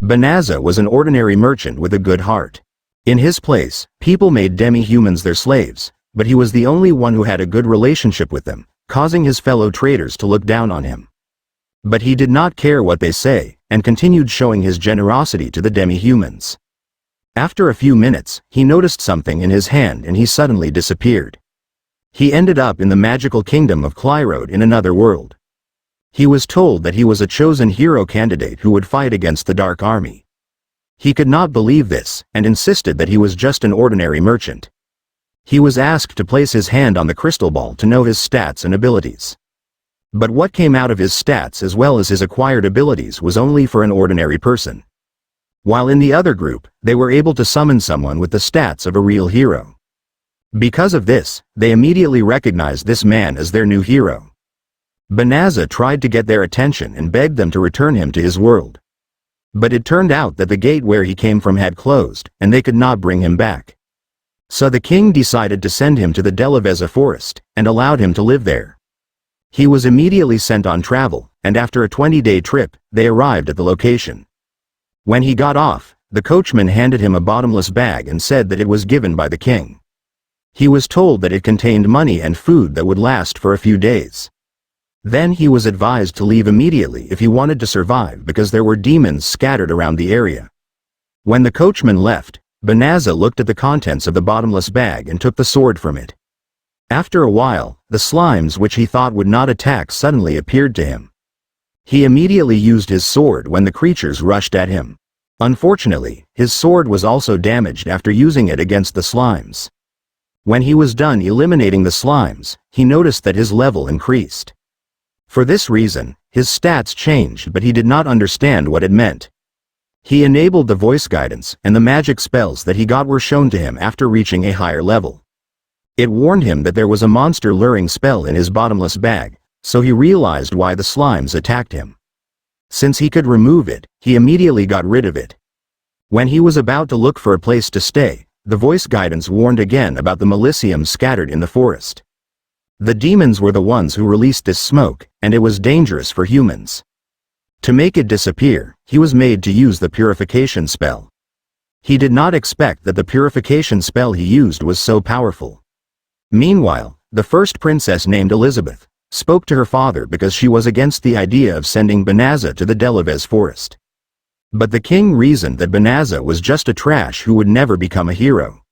Banaza was an ordinary merchant with a good heart. In his place, people made demi-humans their slaves, but he was the only one who had a good relationship with them, causing his fellow traders to look down on him. But he did not care what they say, and continued showing his generosity to the demi-humans. After a few minutes, he noticed something in his hand and he suddenly disappeared. He ended up in the magical kingdom of Clyrode in another world. He was told that he was a chosen hero candidate who would fight against the Dark Army. He could not believe this, and insisted that he was just an ordinary merchant. He was asked to place his hand on the crystal ball to know his stats and abilities. But what came out of his stats as well as his acquired abilities was only for an ordinary person. While in the other group, they were able to summon someone with the stats of a real hero. Because of this, they immediately recognized this man as their new hero. Banaza tried to get their attention and begged them to return him to his world. But it turned out that the gate where he came from had closed, and they could not bring him back. So the king decided to send him to the Delaveza forest, and allowed him to live there. He was immediately sent on travel, and after a 20-day trip, they arrived at the location. When he got off, the coachman handed him a bottomless bag and said that it was given by the king. He was told that it contained money and food that would last for a few days. Then he was advised to leave immediately if he wanted to survive because there were demons scattered around the area. When the coachman left, Banaza looked at the contents of the bottomless bag and took the sword from it. After a while, the slimes which he thought would not attack suddenly appeared to him. He immediately used his sword when the creatures rushed at him. Unfortunately, his sword was also damaged after using it against the slimes. When he was done eliminating the slimes, he noticed that his level increased. For this reason, his stats changed, but he did not understand what it meant. He enabled the voice guidance, and the magic spells that he got were shown to him after reaching a higher level. It warned him that there was a monster luring spell in his bottomless bag, so he realized why the slimes attacked him. Since he could remove it, he immediately got rid of it. When he was about to look for a place to stay, the voice guidance warned again about the milicium scattered in the forest. The demons were the ones who released this smoke, and it was dangerous for humans. To make it disappear, he was made to use the purification spell. He did not expect that the purification spell he used was so powerful. Meanwhile, the first princess named Elizabeth spoke to her father because she was against the idea of sending Banaza to the Delavez forest. But the king reasoned that Banaza was just a trash who would never become a hero.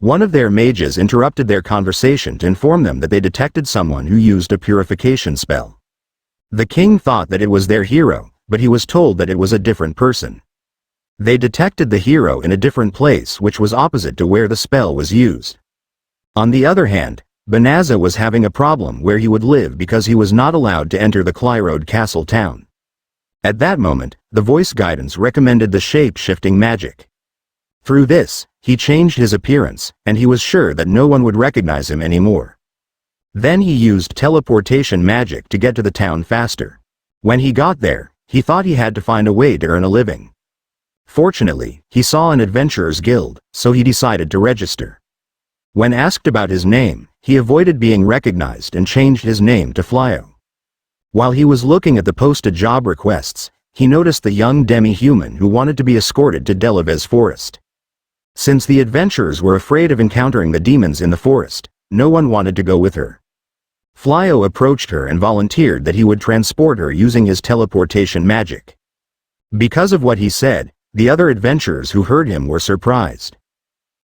One of their mages interrupted their conversation to inform them that they detected someone who used a purification spell. The king thought that it was their hero, but he was told that it was a different person. They detected the hero in a different place which was opposite to where the spell was used. On the other hand, Banaza was having a problem where he would live because he was not allowed to enter the Clyrode castle town. At that moment, the voice guidance recommended the shape-shifting magic. Through this, he changed his appearance, and he was sure that no one would recognize him anymore. Then he used teleportation magic to get to the town faster. When he got there, he thought he had to find a way to earn a living. Fortunately, he saw an adventurer's guild, so he decided to register. When asked about his name, he avoided being recognized and changed his name to Flyo. While he was looking at the posted job requests, he noticed the young demi-human who wanted to be escorted to Delavez forest. Since the adventurers were afraid of encountering the demons in the forest, no one wanted to go with her. Flyo approached her and volunteered that he would transport her using his teleportation magic. Because of what he said, the other adventurers who heard him were surprised.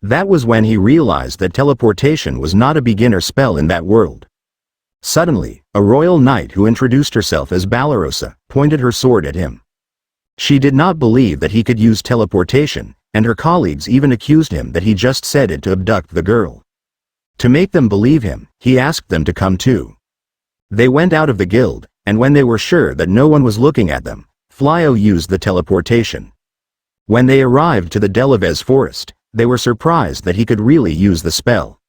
That was when he realized that teleportation was not a beginner spell in that world. Suddenly, a royal knight who introduced herself as Balarosa pointed her sword at him. She did not believe that he could use teleportation, and her colleagues even accused him that he just said it to abduct the girl. To make them believe him, he asked them to come too. They went out of the guild, and when they were sure that no one was looking at them, Flyo used the teleportation. When they arrived to the Delavez forest, they were surprised that he could really use the spell.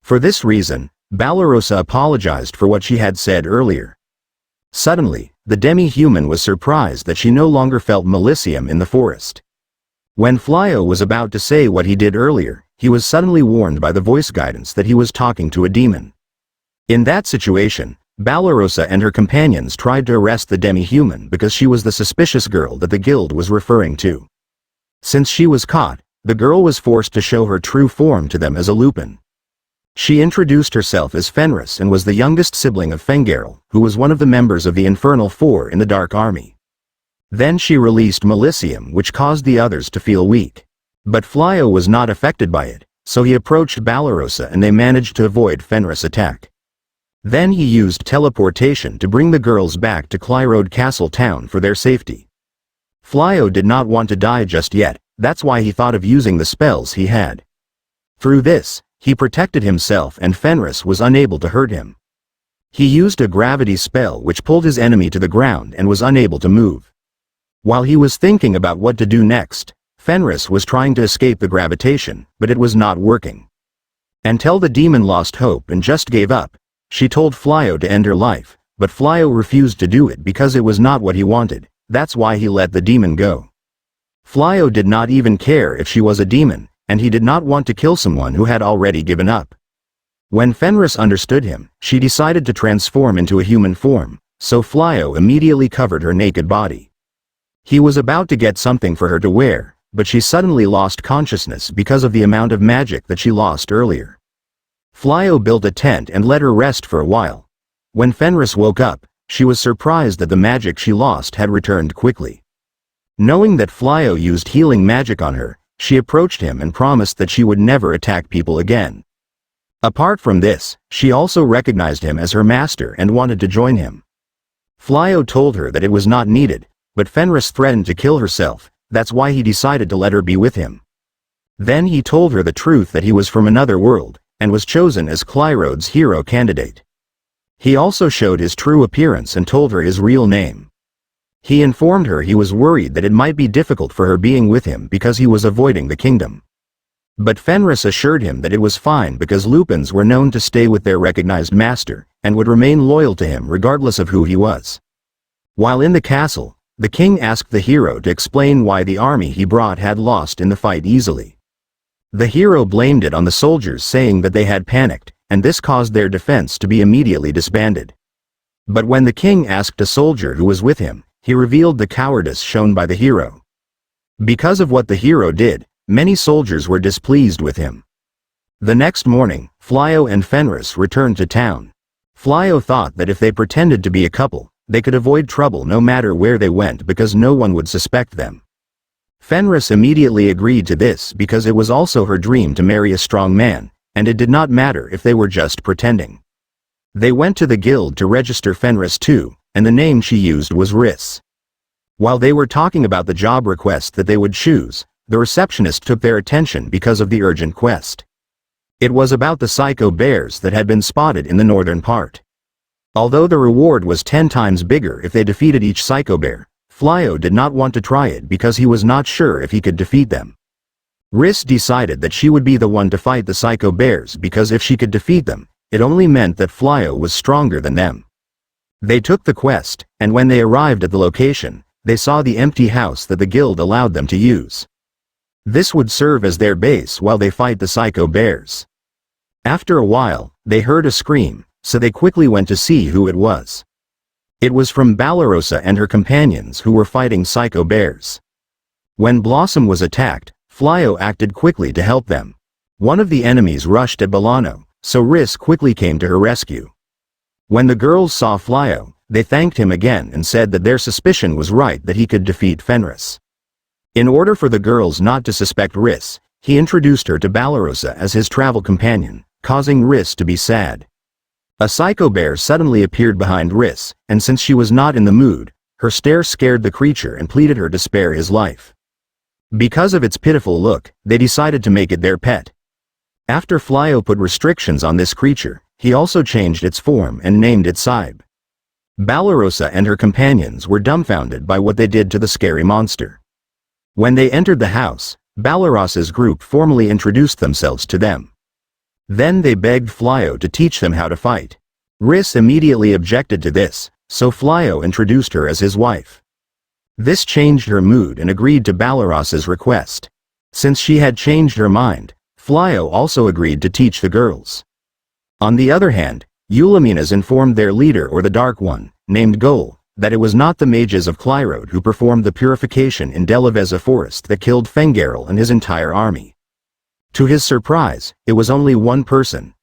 For this reason, Balarosa apologized for what she had said earlier. Suddenly, the demi-human was surprised that she no longer felt milicium in the forest. When Flyo was about to say what he did earlier, he was suddenly warned by the voice guidance that he was talking to a demon. In that situation, Balarosa and her companions tried to arrest the demi-human because she was the suspicious girl that the guild was referring to. Since she was caught, the girl was forced to show her true form to them as a Lupin. She introduced herself as Fenrris and was the youngest sibling of Fenrris, who was one of the members of the Infernal Four in the Dark Army. Then she released Melicium, which caused the others to feel weak. But Flyo was not affected by it, so he approached Balarosa and they managed to avoid Fenris' attack. Then he used teleportation to bring the girls back to Clyrode Castle town for their safety. Flyo did not want to die just yet, that's why he thought of using the spells he had. Through this, he protected himself and Fenris was unable to hurt him. He used a gravity spell which pulled his enemy to the ground and was unable to move. While he was thinking about what to do next, Fenris was trying to escape the gravitation, but it was not working. Until the demon lost hope and just gave up. She told Flyo to end her life, but Flyo refused to do it because it was not what he wanted, that's why he let the demon go. Flyo did not even care if she was a demon, and he did not want to kill someone who had already given up. When Fenris understood him, she decided to transform into a human form, so Flyo immediately covered her naked body. He was about to get something for her to wear, but she suddenly lost consciousness because of the amount of magic that she lost earlier. Flyo built a tent and let her rest for a while. When Fenris woke up, she was surprised that the magic she lost had returned quickly. Knowing that Flyo used healing magic on her, she approached him and promised that she would never attack people again. Apart from this, she also recognized him as her master and wanted to join him. Flyo told her that it was not needed, but Fenris threatened to kill herself, that's why he decided to let her be with him. Then he told her the truth that he was from another world, and was chosen as Clyrode's hero candidate. He also showed his true appearance and told her his real name. He informed her he was worried that it might be difficult for her being with him because he was avoiding the kingdom. But Fenris assured him that it was fine because Lupins were known to stay with their recognized master, and would remain loyal to him regardless of who he was. While in the castle, the king asked the hero to explain why the army he brought had lost in the fight easily. The hero blamed it on the soldiers, saying that they had panicked, and this caused their defense to be immediately disbanded. But when the king asked a soldier who was with him, he revealed the cowardice shown by the hero. Because of what the hero did, many soldiers were displeased with him. The next morning, Flyo and Fenris returned to town. Flyo thought that if they pretended to be a couple, they could avoid trouble no matter where they went because no one would suspect them. Fenris immediately agreed to this because it was also her dream to marry a strong man, and it did not matter if they were just pretending. They went to the guild to register Fenris too, and the name she used was Riss. While they were talking about the job request that they would choose, the receptionist took their attention because of the urgent quest. It was about the psycho bears that had been spotted in the northern part. Although the reward was 10 times bigger if they defeated each psycho bear, Flyo did not want to try it because he was not sure if he could defeat them. Riss decided that she would be the one to fight the psycho bears because if she could defeat them, it only meant that Flyo was stronger than them. They took the quest, and when they arrived at the location, they saw the empty house that the guild allowed them to use. This would serve as their base while they fight the psycho bears. After a while, they heard a scream, so they quickly went to see who it was. It was from Balarosa and her companions who were fighting psycho bears. When Blossom was attacked, Flyo acted quickly to help them. One of the enemies rushed at Bolano, so Riss quickly came to her rescue. When the girls saw Flyo, they thanked him again and said that their suspicion was right that he could defeat Fenris. In order for the girls not to suspect Riss, he introduced her to Balarosa as his travel companion, causing Riss to be sad. A psycho bear suddenly appeared behind Riss, and since she was not in the mood, her stare scared the creature and pleaded her to spare his life. Because of its pitiful look, they decided to make it their pet. After Flyo put restrictions on this creature, he also changed its form and named it Saib. Balarosa and her companions were dumbfounded by what they did to the scary monster. When they entered the house, Balarosa's group formally introduced themselves to them. Then they begged Flyo to teach them how to fight. Riss immediately objected to this, so Flyo introduced her as his wife. This changed her mood and agreed to Balarosa's request. Since she had changed her mind, Flyo also agreed to teach the girls. On the other hand, Eulaminas informed their leader or the Dark One, named Gaul, that it was not the mages of Clyrode who performed the purification in Delaveza forest that killed Fenrris and his entire army. To his surprise, it was only one person.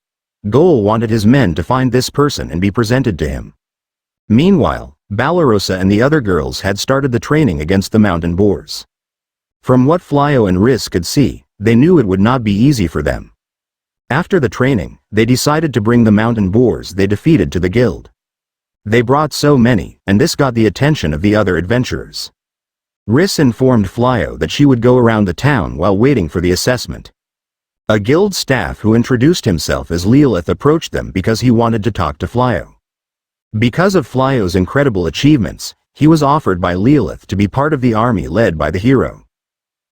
Gaul wanted his men to find this person and be presented to him. Meanwhile, Balarosa and the other girls had started the training against the mountain boars. From what Flyo and Riss could see, they knew it would not be easy for them. After the training, they decided to bring the mountain boars they defeated to the guild. They brought so many, and this got the attention of the other adventurers. Riss informed Flyo that she would go around the town while waiting for the assessment. A guild staff who introduced himself as Lilith approached them because he wanted to talk to Flyo. Because of Flyo's incredible achievements, he was offered by Lilith to be part of the army led by the hero.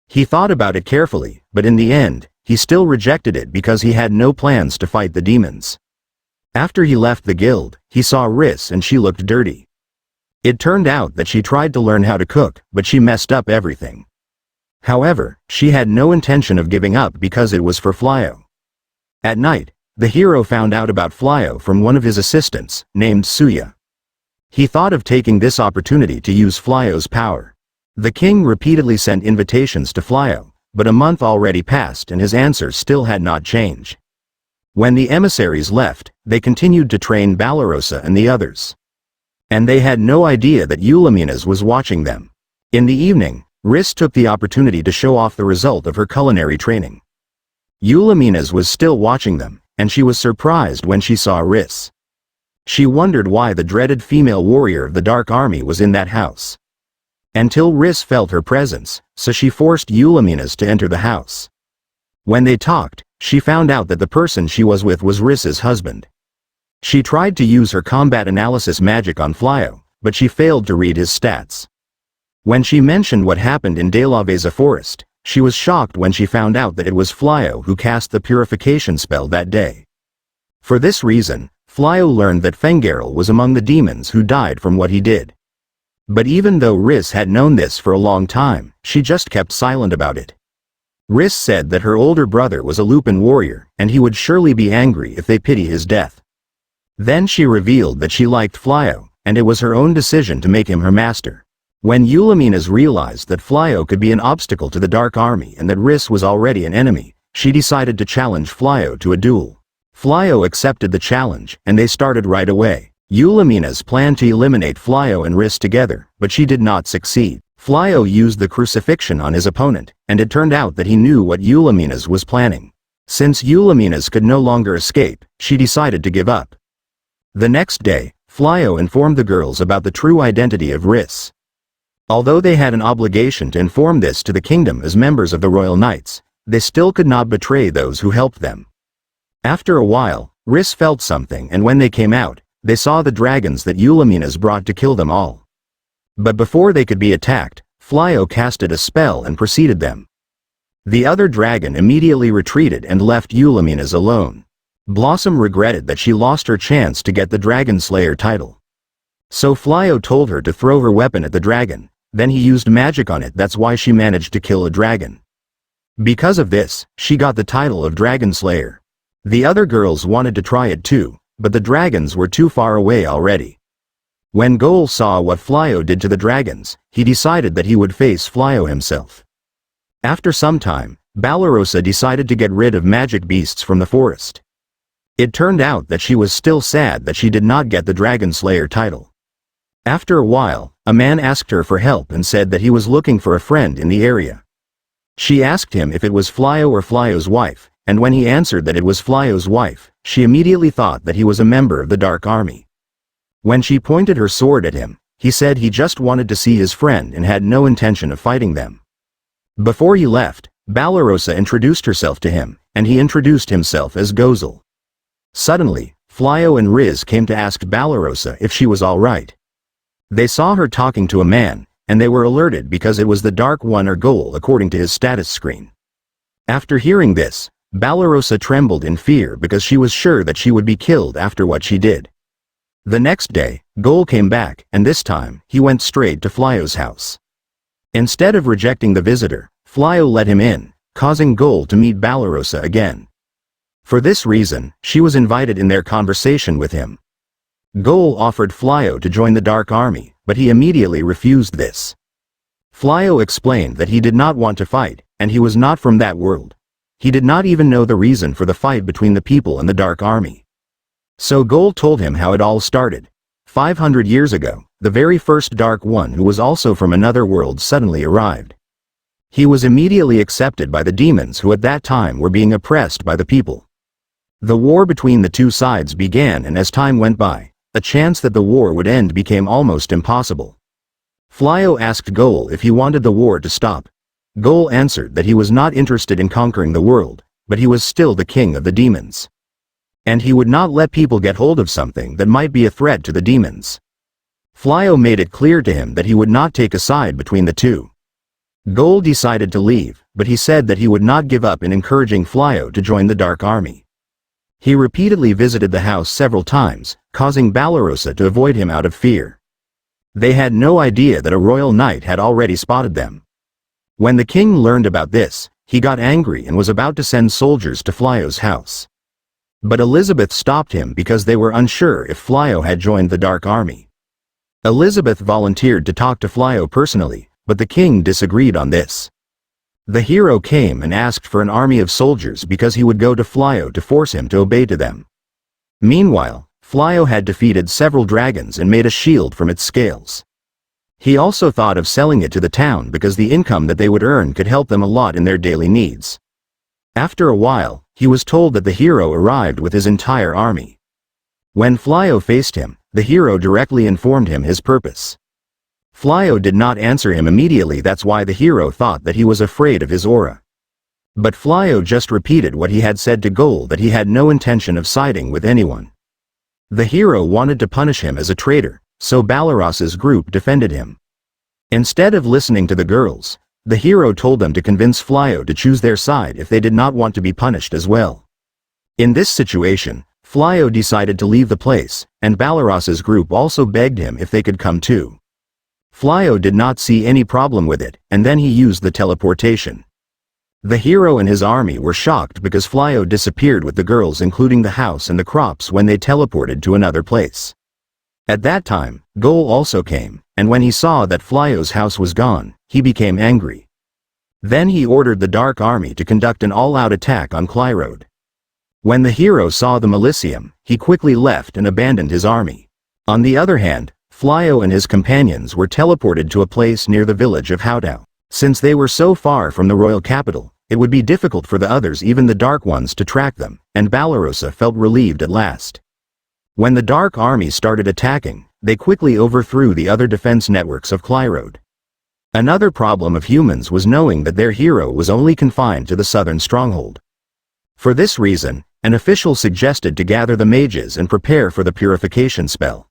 He thought about it carefully, but in the end, he still rejected it because he had no plans to fight the demons. After he left the guild, he saw Riss and she looked dirty. It turned out that she tried to learn how to cook, but she messed up everything. However, she had no intention of giving up because it was for Flyo. At night, the hero found out about Flyo from one of his assistants, named Suya. He thought of taking this opportunity to use Flyo's power. The king repeatedly sent invitations to Flyo, but a month already passed and his answer still had not changed. When the emissaries left, they continued to train Balarosa and the others. And they had no idea that Eulaminas was watching them. In the evening, Riss took the opportunity to show off the result of her culinary training. Eulaminas was still watching them, and she was surprised when she saw Riss. She wondered why the dreaded female warrior of the Dark Army was in that house. Until Riss felt her presence, so she forced Eulaminas to enter the house. When they talked, she found out that the person she was with was Riss's husband. She tried to use her combat analysis magic on Flyo, but she failed to read his stats. When she mentioned what happened in Delaveza forest, she was shocked when she found out that it was Flyo who cast the purification spell that day. For this reason, Flyo learned that Fenrris was among the demons who died from what he did. But even though Riss had known this for a long time, she just kept silent about it. Riss said that her older brother was a Lupin warrior, and he would surely be angry if they pity his death. Then she revealed that she liked Flyo, and it was her own decision to make him her master. When Eulaminas realized that Flyo could be an obstacle to the Dark Army and that Riss was already an enemy, she decided to challenge Flyo to a duel. Flyo accepted the challenge, and they started right away. Eulaminas planned to eliminate Flyo and Riss together, but she did not succeed. Flyo used the crucifixion on his opponent, and it turned out that he knew what Eulaminas was planning. Since Eulaminas could no longer escape, she decided to give up. The next day, Flyo informed the girls about the true identity of Riss. Although they had an obligation to inform this to the kingdom as members of the Royal Knights, they still could not betray those who helped them. After a while, Riss felt something, and when they came out, they saw the dragons that Eulaminas brought to kill them all. But before they could be attacked, Flyo casted a spell and preceded them. The other dragon immediately retreated and left Eulaminas alone. Blossom regretted that she lost her chance to get the Dragon Slayer title. So Flyo told her to throw her weapon at the dragon, then he used magic on it. That's why she managed to kill a dragon. Because of this, she got the title of Dragon Slayer. The other girls wanted to try it too, but the dragons were too far away already. When Gaul saw what Flyo did to the dragons, he decided that he would face Flyo himself. After some time, Balarosa decided to get rid of magic beasts from the forest. It turned out that she was still sad that she did not get the Dragon Slayer title. After a while, a man asked her for help and said that he was looking for a friend in the area. She asked him if it was Flyo or Flyo's wife, and when he answered that it was Flyo's wife, she immediately thought that he was a member of the Dark Army. When she pointed her sword at him, he said he just wanted to see his friend and had no intention of fighting them. Before he left, Balarosa introduced herself to him, and he introduced himself as Gaul. Suddenly, Flyo and Riss came to ask Balarosa if she was all right. They saw her talking to a man, and they were alerted because it was the Dark One or Gaul according to his status screen. After hearing this, Balarosa trembled in fear because she was sure that she would be killed after what she did. The next day, Gaul came back, and this time, he went straight to Flyo's house. Instead of rejecting the visitor, Flyo let him in, causing Gaul to meet Balarosa again. For this reason, she was invited in their conversation with him. Gaul offered Flyo to join the Dark Army, but he immediately refused this. Flyo explained that he did not want to fight, and he was not from that world. He did not even know the reason for the fight between the people and the Dark Army. So Gaul told him how it all started. 500 years ago, the very first Dark One, who was also from another world, suddenly arrived. He was immediately accepted by the demons, who at that time were being oppressed by the people. The war between the two sides began, and as time went by, a chance that the war would end became almost impossible. Flyo asked Gaul if he wanted the war to stop. Gaul answered that he was not interested in conquering the world, but he was still the king of the demons. And he would not let people get hold of something that might be a threat to the demons. Flyo made it clear to him that he would not take a side between the two. Gaul decided to leave, but he said that he would not give up in encouraging Flyo to join the Dark Army. He repeatedly visited the house several times, causing Banaza to avoid him out of fear. They had no idea that a royal knight had already spotted them. When the king learned about this, he got angry and was about to send soldiers to Flyo's house. But Elizabeth stopped him because they were unsure if Flyo had joined the Dark Army. Elizabeth volunteered to talk to Flyo personally, but the king disagreed on this. The hero came and asked for an army of soldiers because he would go to Flyo to force him to obey to them. Meanwhile, Flyo had defeated several dragons and made a shield from its scales. He also thought of selling it to the town because the income that they would earn could help them a lot in their daily needs. After a while, he was told that the hero arrived with his entire army. When Flyo faced him, the hero directly informed him his purpose. Flyo did not answer him immediately. That's why the hero thought that he was afraid of his aura. But Flyo just repeated what he had said to Gaul, that he had no intention of siding with anyone. The hero wanted to punish him as a traitor, so Banaza's group defended him. Instead of listening to the girls, the hero told them to convince Flyo to choose their side if they did not want to be punished as well. In this situation, Flyo decided to leave the place, and Banaza's group also begged him if they could come too. Flyo did not see any problem with it, and then he used the teleportation. The hero and his army were shocked because Flyo disappeared with the girls, including the house and the crops, when they teleported to another place. At that time, Gaul also came, and when he saw that Flyo's house was gone, he became angry. Then he ordered the Dark Army to conduct an all-out attack on Clyrode. When the hero saw the Militium, he quickly left and abandoned his army. On the other hand, Flyo and his companions were teleported to a place near the village of Haya. Since they were so far from the royal capital, it would be difficult for the others, even the Dark Ones, to track them, and Banaza felt relieved at last. When the Dark Army started attacking, they quickly overthrew the other defense networks of Clyrode. Another problem of humans was knowing that their hero was only confined to the southern stronghold. For this reason, an official suggested to gather the mages and prepare for the purification spell.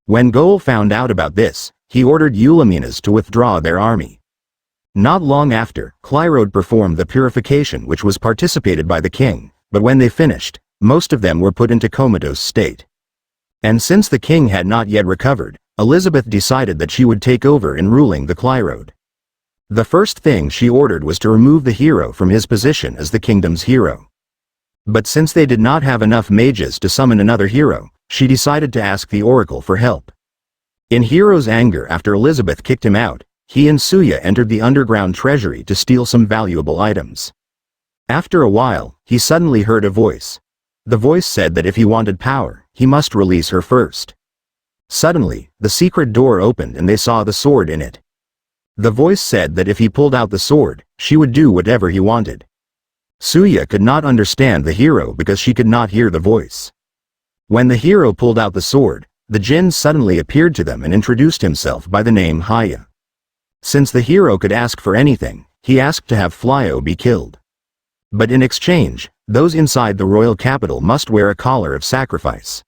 When Gaul found out about this, he ordered Ulaminas to withdraw their army. Not long after, Clyrode performed the purification, which was participated by the king, but when they finished, most of them were put into comatose state. And since the king had not yet recovered, Elizabeth decided that she would take over in ruling the Clyrode. The first thing she ordered was to remove the hero from his position as the kingdom's hero. But since they did not have enough mages to summon another hero, she decided to ask the oracle for help. In Hero's anger after Elizabeth kicked him out, he and Suya entered the underground treasury to steal some valuable items. After a while, he suddenly heard a voice. The voice said that if he wanted power, he must release her first. Suddenly, the secret door opened and they saw the sword in it. The voice said that if he pulled out the sword, she would do whatever he wanted. Suya could not understand the hero because she could not hear the voice. When the hero pulled out the sword, the jinn suddenly appeared to them and introduced himself by the name Haya. Since the hero could ask for anything, he asked to have Flyo be killed. But in exchange, those inside the royal capital must wear a collar of sacrifice.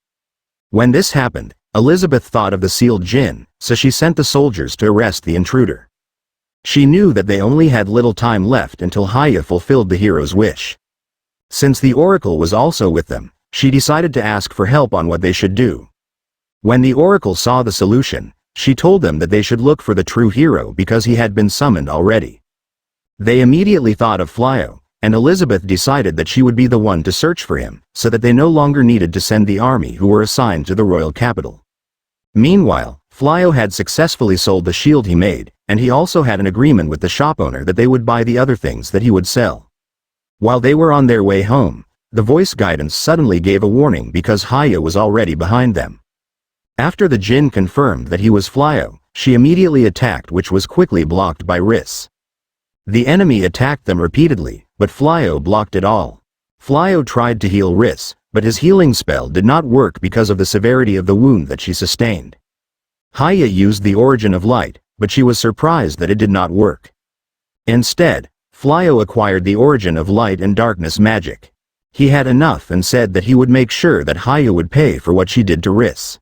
When this happened, Elizabeth thought of the sealed jinn, so she sent the soldiers to arrest the intruder. She knew that they only had little time left until Haya fulfilled the hero's wish. Since the oracle was also with them, she decided to ask for help on what they should do. When the oracle saw the solution, she told them that they should look for the true hero because he had been summoned already. They immediately thought of Flyo, and Elizabeth decided that she would be the one to search for him, so that they no longer needed to send the army who were assigned to the royal capital. Meanwhile, Flyo had successfully sold the shield he made, and he also had an agreement with the shop owner that they would buy the other things that he would sell. While they were on their way home, the voice guidance suddenly gave a warning because Haya was already behind them. After the Jinn confirmed that he was Flyo, she immediately attacked, which was quickly blocked by Riss. The enemy attacked them repeatedly, but Flyo blocked it all. Flyo tried to heal Riss, but his healing spell did not work because of the severity of the wound that she sustained. Haya used the origin of light, but she was surprised that it did not work. Instead, Flyo acquired the origin of light and darkness magic. He had enough and said that he would make sure that Haya would pay for what she did to Riss.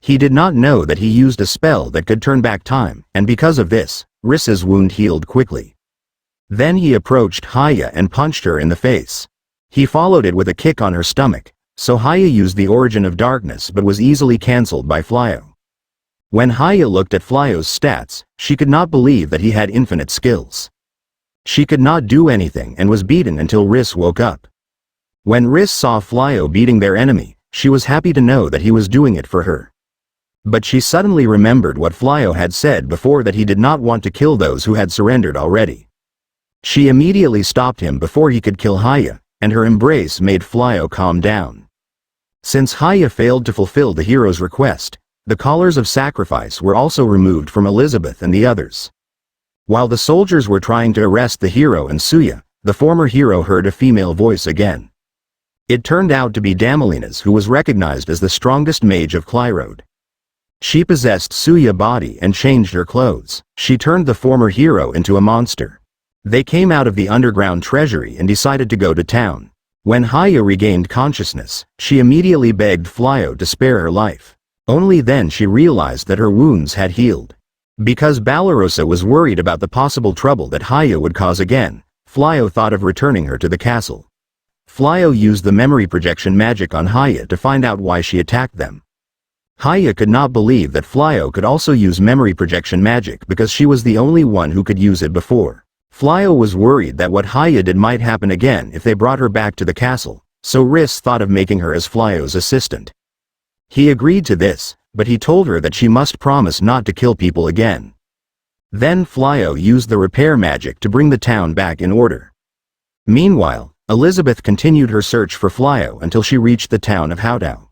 He did not know that he used a spell that could turn back time, and because of this, Riss's wound healed quickly. Then he approached Haya and punched her in the face. He followed it with a kick on her stomach, so Haya used the origin of darkness but was easily cancelled by Flyo. When Haya looked at Flyo's stats, she could not believe that he had infinite skills. She could not do anything and was beaten until Riss woke up. When Riss saw Flyo beating their enemy, she was happy to know that he was doing it for her. But she suddenly remembered what Flyo had said before, that he did not want to kill those who had surrendered already. She immediately stopped him before he could kill Haya, and her embrace made Flyo calm down. Since Haya failed to fulfill the hero's request, the collars of sacrifice were also removed from Elizabeth and the others. While the soldiers were trying to arrest the hero and Suya, the former hero heard a female voice again. It turned out to be Damalinas, who was recognized as the strongest mage of Clyrode. She possessed Suya's body and changed her clothes. She turned the former hero into a monster. They came out of the underground treasury and decided to go to town. When Haya regained consciousness, she immediately begged Flyo to spare her life. Only then she realized that her wounds had healed. Because Balarosa was worried about the possible trouble that Haya would cause again, Flyo thought of returning her to the castle. Flyo used the memory projection magic on Haya to find out why she attacked them. Haya could not believe that Flyo could also use memory projection magic because she was the only one who could use it before. Flyo was worried that what Haya did might happen again if they brought her back to the castle, so Riss thought of making her as Flyo's assistant. He agreed to this, but he told her that she must promise not to kill people again. Then Flyo used the repair magic to bring the town back in order. Meanwhile, Elizabeth continued her search for Flyo until she reached the town of Hautau.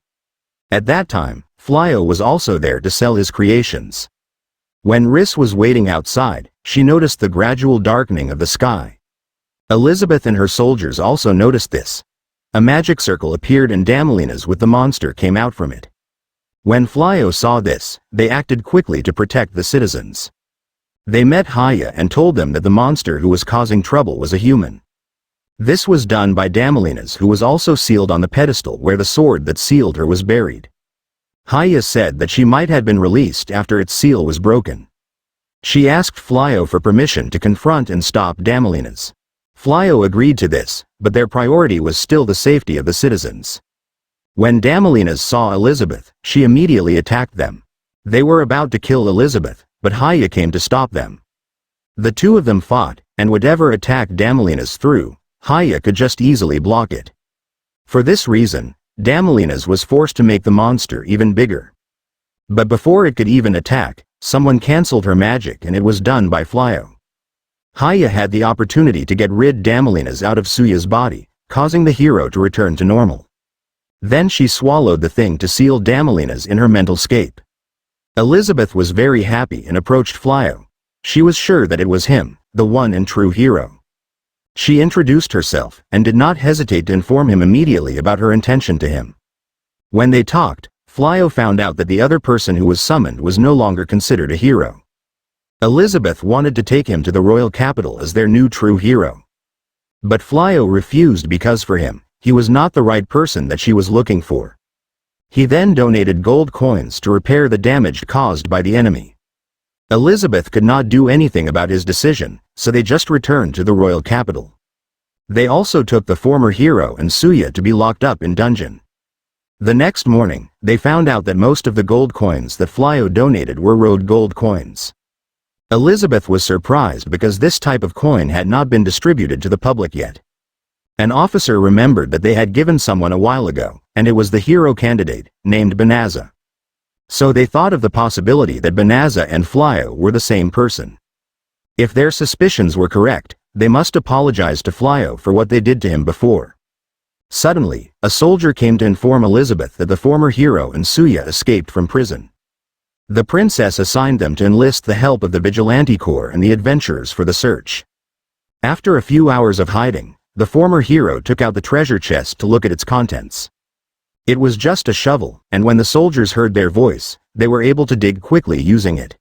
At that time, Flyo was also there to sell his creations. When Riss was waiting outside, she noticed the gradual darkening of the sky. Elizabeth and her soldiers also noticed this. A magic circle appeared and Damalinas with the monster came out from it. When Flyo saw this, they acted quickly to protect the citizens. They met Haya and told them that the monster who was causing trouble was a human. This was done by Damalinas, who was also sealed on the pedestal where the sword that sealed her was buried. Haya said that she might have been released after its seal was broken. She asked Flyo for permission to confront and stop Damalinas. Flyo agreed to this, but their priority was still the safety of the citizens. When Damalinas saw Elizabeth, she immediately attacked them. They were about to kill Elizabeth, but Haya came to stop them. The two of them fought, and whatever attack Damalinas threw, Haya could just easily block it. For this reason, Damalinas was forced to make the monster even bigger. But before it could even attack, someone cancelled her magic, and it was done by Flyo. Haya had the opportunity to get rid Damalinas out of Suya's body, causing the hero to return to normal. Then she swallowed the thing to seal Damalinas in her mental scape. Elizabeth was very happy and approached Flyo. She was sure that it was him, the one and true hero. She introduced herself, and did not hesitate to inform him immediately about her intention to him. When they talked, Flyo found out that the other person who was summoned was no longer considered a hero. Elizabeth wanted to take him to the royal capital as their new true hero. But Flyo refused because for him, he was not the right person that she was looking for. He then donated gold coins to repair the damage caused by the enemy. Elizabeth could not do anything about his decision, so they just returned to the royal capital. They also took the former hero and Suya to be locked up in dungeon. The next morning, they found out that most of the gold coins that Flyo donated were road gold coins. Elizabeth was surprised because this type of coin had not been distributed to the public yet. An officer remembered that they had given someone a while ago, and it was the hero candidate, named Banaza. So they thought of the possibility that Banaza and Flyo were the same person. If their suspicions were correct, they must apologize to Flyo for what they did to him before. Suddenly, a soldier came to inform Elizabeth that the former hero and Suya escaped from prison. The princess assigned them to enlist the help of the vigilante corps and the adventurers for the search. After a few hours of hiding, the former hero took out the treasure chest to look at its contents. It was just a shovel, and when the soldiers heard their voice, they were able to dig quickly using it.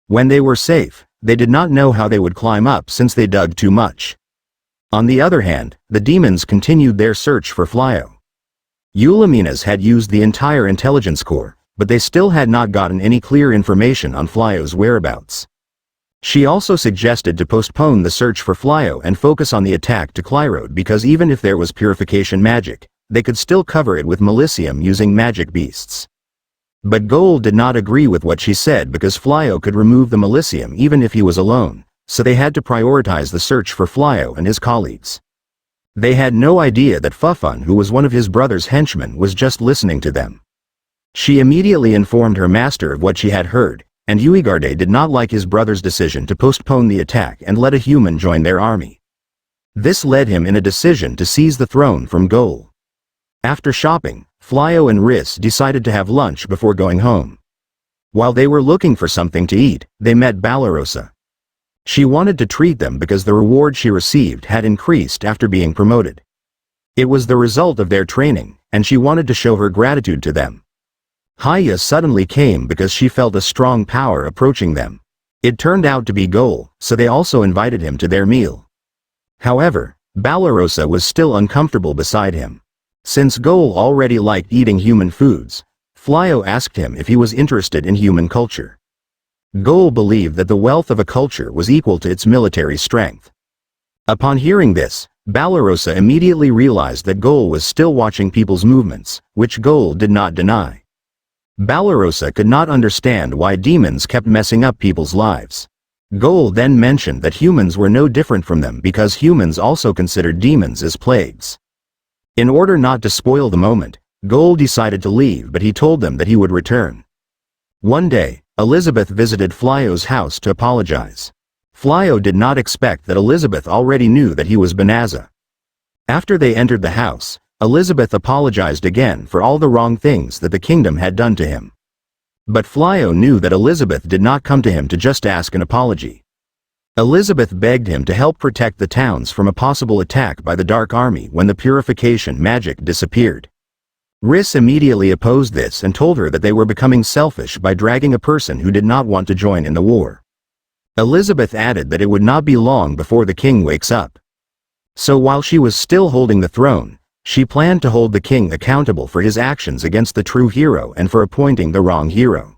When they were safe, they did not know how they would climb up since they dug too much. On the other hand, the demons continued their search for Flyo. Eulaminas had used the entire intelligence corps, but they still had not gotten any clear information on Flyo's whereabouts. She also suggested to postpone the search for Flyo and focus on the attack to Clyrode because even if there was purification magic, they could still cover it with Melicium using magic beasts. But Gaul did not agree with what she said because Flyo could remove the Melicium even if he was alone, so they had to prioritize the search for Flyo and his colleagues. They had no idea that Fufun, who was one of his brother's henchmen, was just listening to them. She immediately informed her master of what she had heard, and Uigarde did not like his brother's decision to postpone the attack and let a human join their army. This led him in a decision to seize the throne from Gaul. After shopping, Flyo and Riss decided to have lunch before going home. While they were looking for something to eat, they met Balarosa. She wanted to treat them because the reward she received had increased after being promoted. It was the result of their training, and she wanted to show her gratitude to them. Haya suddenly came because she felt a strong power approaching them. It turned out to be Gaul, so they also invited him to their meal. However, Balarosa was still uncomfortable beside him. Since Gaul already liked eating human foods, Flyo asked him if he was interested in human culture. Gaul believed that the wealth of a culture was equal to its military strength. Upon hearing this, Balarosa immediately realized that Gaul was still watching people's movements, which Gaul did not deny. Balarosa could not understand why demons kept messing up people's lives. Gaul then mentioned that humans were no different from them because humans also considered demons as plagues. In order not to spoil the moment, Gaul decided to leave, but he told them that he would return. One day, Elizabeth visited Flyo's house to apologize. Flyo did not expect that Elizabeth already knew that he was Banaza. After they entered the house, Elizabeth apologized again for all the wrong things that the kingdom had done to him. But Flyo knew that Elizabeth did not come to him to just ask an apology. Elizabeth begged him to help protect the towns from a possible attack by the Dark Army when the purification magic disappeared. Riss immediately opposed this and told her that they were becoming selfish by dragging a person who did not want to join in the war. Elizabeth added that it would not be long before the king wakes up. So while she was still holding the throne, she planned to hold the king accountable for his actions against the true hero and for appointing the wrong hero.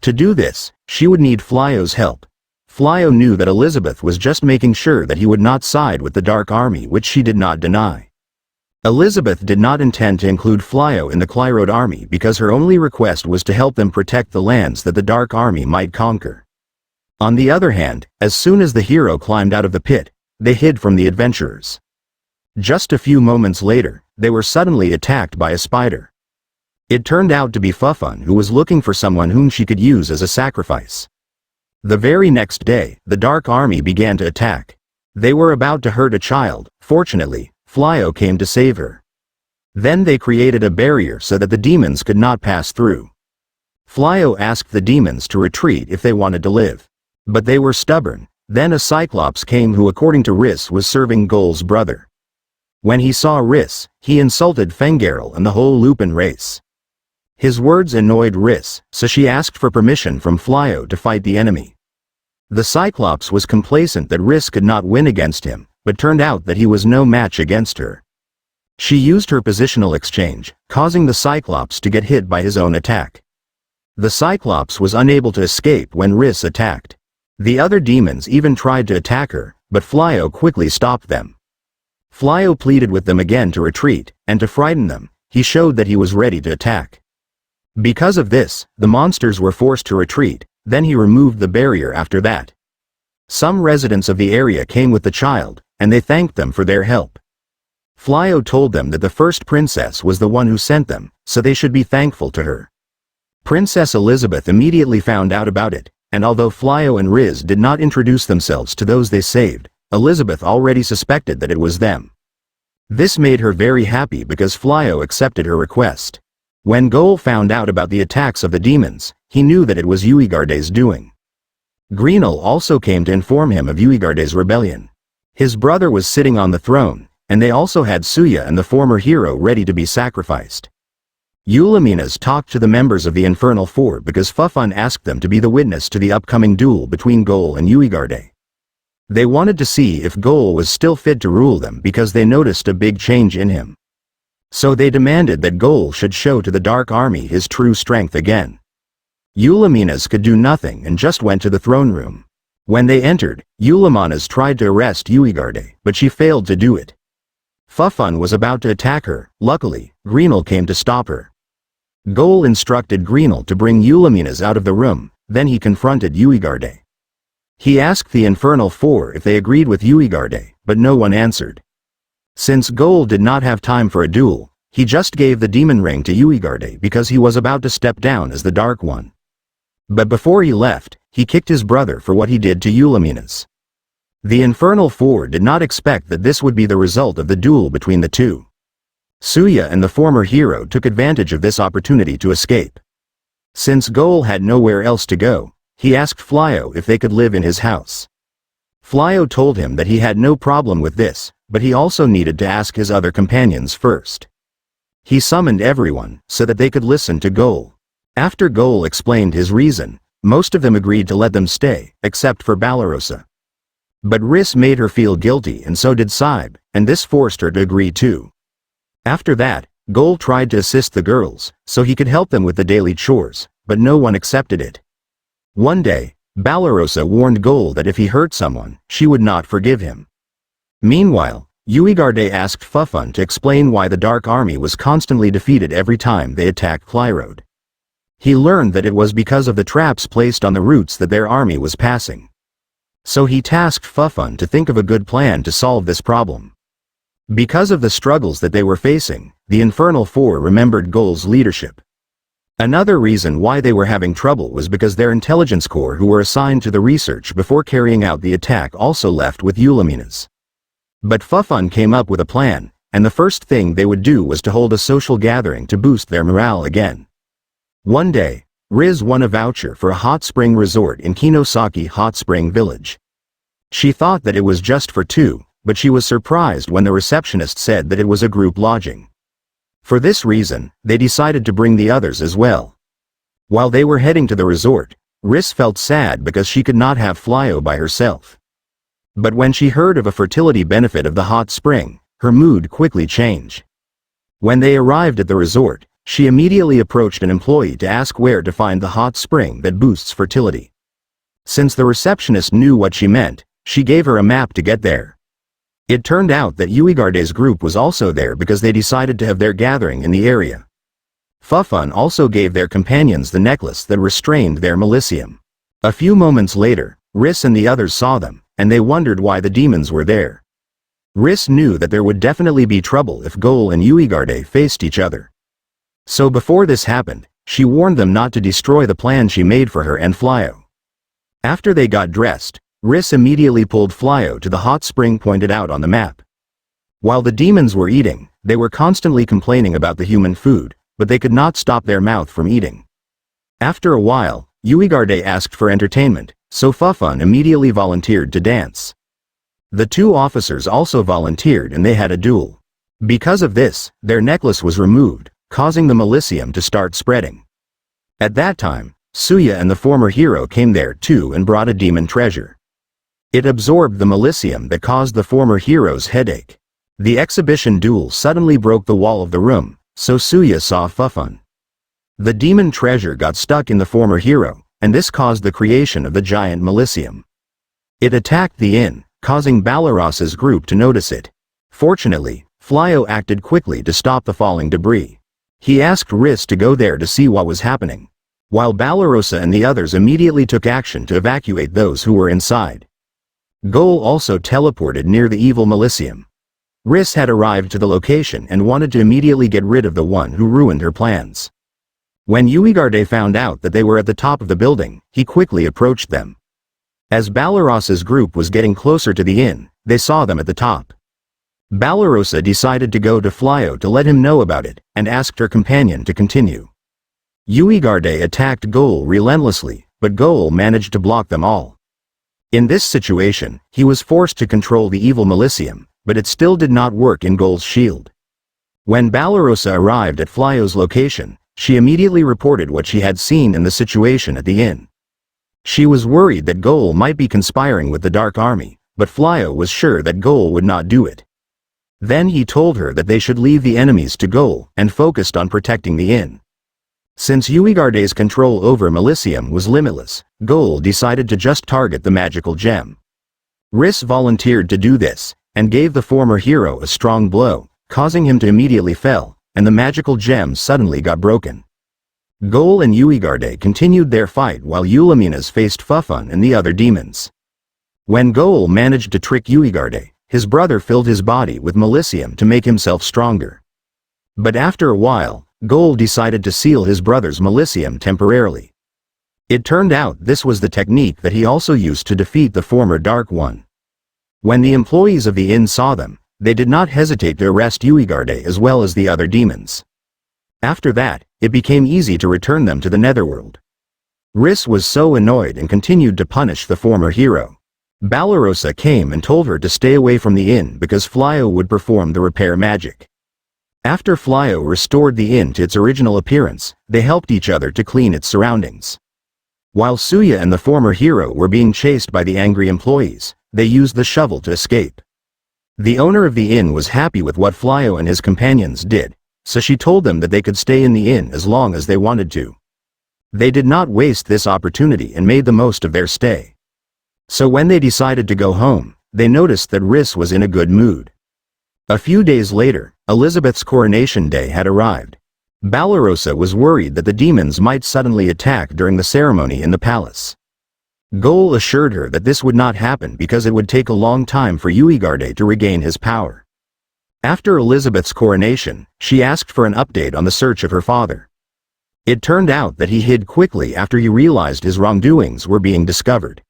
To do this, she would need Flyo's help. Flyo knew that Elizabeth was just making sure that he would not side with the Dark Army, which she did not deny. Elizabeth did not intend to include Flyo in the Clyrode army because her only request was to help them protect the lands that the Dark Army might conquer. On the other hand, as soon as the hero climbed out of the pit, they hid from the adventurers. Just a few moments later, they were suddenly attacked by a spider. It turned out to be Fufun, who was looking for someone whom she could use as a sacrifice. The very next day, the Dark Army began to attack. They were about to hurt a child. Fortunately, Flyo came to save her. Then they created a barrier so that the demons could not pass through. Flyo asked the demons to retreat if they wanted to live. But they were stubborn. Then a Cyclops came who, according to Riss, was serving Gaul's brother. When he saw Riss, he insulted Fenrris and the whole Lupin race. His words annoyed Riss, so she asked for permission from Flyo to fight the enemy. The Cyclops was complacent that Riss could not win against him, but turned out that he was no match against her. She used her positional exchange, causing the Cyclops to get hit by his own attack. The Cyclops was unable to escape when Riss attacked. The other demons even tried to attack her, but Flyo quickly stopped them. Flyo pleaded with them again to retreat, and to frighten them, he showed that he was ready to attack. Because of this, the monsters were forced to retreat, then he removed the barrier after that. Some residents of the area came with the child, and they thanked them for their help. Flyo told them that the first princess was the one who sent them, so they should be thankful to her. Princess Elizabeth immediately found out about it, and although Flyo and Riz did not introduce themselves to those they saved, Elizabeth already suspected that it was them. This made her very happy because Flyo accepted her request. When Gaul found out about the attacks of the demons, he knew that it was Uigarde's doing. Greenel also came to inform him of Uigarde's rebellion. His brother was sitting on the throne, and they also had Suya and the former hero ready to be sacrificed. Eulaminas talked to the members of the Infernal Four because Fufun asked them to be the witness to the upcoming duel between Gaul and Uigarde. They wanted to see if Gaul was still fit to rule them because they noticed a big change in him. So they demanded that Gaul should show to the Dark Army his true strength again. Eulaminas could do nothing and just went to the throne room. When they entered, Eulaminas tried to arrest Uigarde, but she failed to do it. Fufun was about to attack her. Luckily, Greenel came to stop her. Gaul instructed Greenel to bring Eulaminas out of the room, then he confronted Uigarde. He asked the Infernal Four if they agreed with Uigarde, but no one answered. Since Gaul did not have time for a duel, he just gave the demon ring to Uigarde because he was about to step down as the Dark One. But before he left, he kicked his brother for what he did to Eulaminas. The Infernal Four did not expect that this would be the result of the duel between the two. Suya and the former hero took advantage of this opportunity to escape. Since Gaul had nowhere else to go, he asked Flyo if they could live in his house. Flyo told him that he had no problem with this, but he also needed to ask his other companions first. He summoned everyone so that they could listen to Gaul. After Gaul explained his reason, most of them agreed to let them stay, except for Balarosa. But Riss made her feel guilty and so did Saib, and this forced her to agree too. After that, Gaul tried to assist the girls, so he could help them with the daily chores, but no one accepted it. One day, Balarosa warned Gaul that if he hurt someone, she would not forgive him. Meanwhile, Uigarde asked Fufun to explain why the Dark Army was constantly defeated every time they attacked Clyrode. He learned that it was because of the traps placed on the routes that their army was passing. So he tasked Fufun to think of a good plan to solve this problem. Because of the struggles that they were facing, the Infernal Four remembered Gaul's leadership. Another reason why they were having trouble was because their intelligence corps who were assigned to the research before carrying out the attack also left with Eulaminas. But Fufun came up with a plan, and the first thing they would do was to hold a social gathering to boost their morale again. One day, Riz won a voucher for a hot spring resort in Kinosaki Hot Spring Village. She thought that it was just for two, but she was surprised when the receptionist said that it was a group lodging. For this reason, they decided to bring the others as well. While they were heading to the resort, Riss felt sad because she could not have Flyo by herself. But when she heard of a fertility benefit of the hot spring, her mood quickly changed. When they arrived at the resort, she immediately approached an employee to ask where to find the hot spring that boosts fertility. Since the receptionist knew what she meant, she gave her a map to get there. It turned out that Uigarde's group was also there because they decided to have their gathering in the area. Fufun also gave their companions the necklace that restrained their milicium. A few moments later, Riss and the others saw them, and they wondered why the demons were there. Riss knew that there would definitely be trouble if Gaul and Uigarde faced each other. So before this happened, she warned them not to destroy the plan she made for her and Flyo. After they got dressed, Riss immediately pulled Flyo to the hot spring pointed out on the map. While the demons were eating, they were constantly complaining about the human food, but they could not stop their mouth from eating. After a while, Uigarde asked for entertainment, so Fufun immediately volunteered to dance. The two officers also volunteered and they had a duel. Because of this, their necklace was removed, causing the milicium to start spreading. At that time, Suya and the former hero came there too and brought a demon treasure. It absorbed the milicium that caused the former hero's headache. The exhibition duel suddenly broke the wall of the room, so Suya saw Fufun. The demon treasure got stuck in the former hero, and this caused the creation of the giant milicium. It attacked the inn, causing Balaros's group to notice it. Fortunately, Flyo acted quickly to stop the falling debris. He asked Riss to go there to see what was happening. while Balarosa and the others immediately took action to evacuate those who were inside. Gaul also teleported near the evil Milicium. Riss had arrived to the location and wanted to immediately get rid of the one who ruined her plans. When Uigarde found out that they were at the top of the building, he quickly approached them. As Balarosa's group was getting closer to the inn, they saw them at the top. Balarosa decided to go to Flyo to let him know about it, and asked her companion to continue. Uigarde attacked Gaul relentlessly, but Gaul managed to block them all. In this situation, he was forced to control the evil Milicium, but it still did not work in Gaul's shield. When Balarosa arrived at Flyo's location, she immediately reported what she had seen in the situation at the inn. She was worried that Gaul might be conspiring with the Dark Army, but Flyo was sure that Gaul would not do it. Then he told her that they should leave the enemies to Gaul and focused on protecting the inn. Since Uigarde's control over Milicium was limitless, Gaul decided to just target the magical gem. Riss volunteered to do this, and gave the former hero a strong blow, causing him to immediately fell, and the magical gem suddenly got broken. Gaul and Uigarde continued their fight while Eulaminas faced Fufun and the other demons. When Gaul managed to trick Uigarde, his brother filled his body with Milicium to make himself stronger. But after a while, Gaul decided to seal his brother's Milicium temporarily. It turned out this was the technique that he also used to defeat the former Dark One. When the employees of the inn saw them, they did not hesitate to arrest Uigarde as well as the other demons. After that, it became easy to return them to the netherworld. Riss was so annoyed and continued to punish the former hero. Balarosa came and told her to stay away from the inn because Flyo would perform the repair magic. After Flyo restored the inn to its original appearance, they helped each other to clean its surroundings. While Suya and the former hero were being chased by the angry employees, they used the shovel to escape. The owner of the inn was happy with what Flyo and his companions did, so she told them that they could stay in the inn as long as they wanted to. They did not waste this opportunity and made the most of their stay. So when they decided to go home, they noticed that Riss was in a good mood. A few days later, Elizabeth's coronation day had arrived. Balarosa was worried that the demons might suddenly attack during the ceremony in the palace. Gaul assured her that this would not happen because it would take a long time for Uigarde to regain his power. After Elizabeth's coronation, she asked for an update on the search of her father. It turned out that he hid quickly after he realized his wrongdoings were being discovered.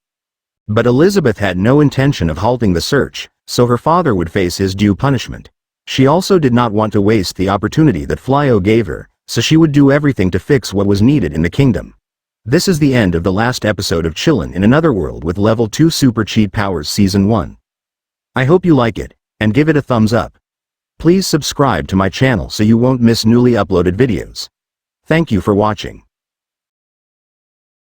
But Elizabeth had no intention of halting the search, so her father would face his due punishment. She also did not want to waste the opportunity that Flyo gave her, so she would do everything to fix what was needed in the kingdom. This is the end of the last episode of Chillin in Another World with Level 2 Super Cheat Powers Season 1. I hope you like it, and give it a thumbs up. Please subscribe to my channel so you won't miss newly uploaded videos. Thank you for watching.